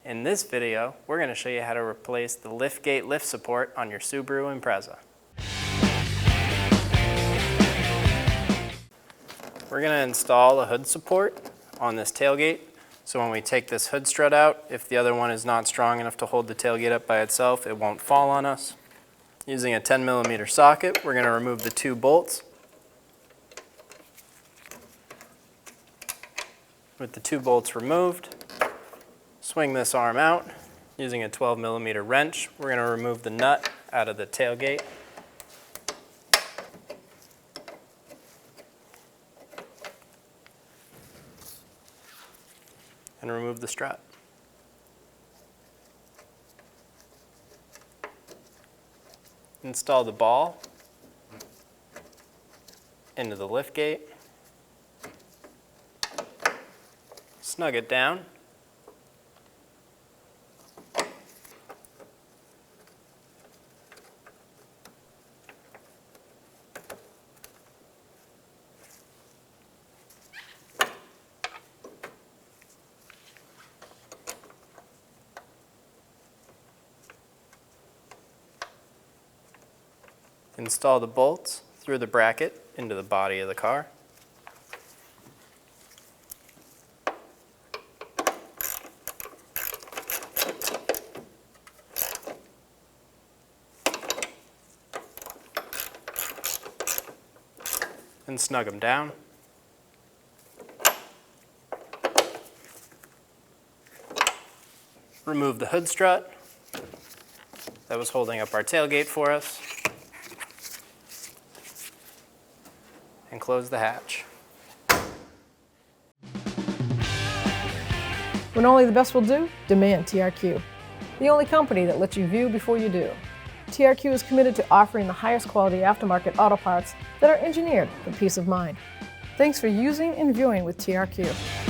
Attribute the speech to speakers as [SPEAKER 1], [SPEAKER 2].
[SPEAKER 1] In this video, we're going to show you how to replace the liftgate lift support on your Subaru Impreza. We're going to install a hood support on this tailgate, so when we take this hood strut out, if the other one is not strong enough to hold the tailgate up by itself, it won't fall on us. Using a 10mm socket, we're going to remove the two bolts. With the two bolts removed, swing this arm out. Using a 12mm wrench, we're going to remove the nut out of the tailgate. And remove the strut. Install the ball into the liftgate. Snug it down. Install the bolts through the bracket into the body of the car. And snug them down. Remove the hood strut that was holding up our tailgate for us. And close the hatch.
[SPEAKER 2] When only the best will do, demand TRQ. The only company that lets you view before you do. TRQ is committed to offering the highest quality aftermarket auto parts that are engineered for peace of mind. Thanks for using and viewing with TRQ.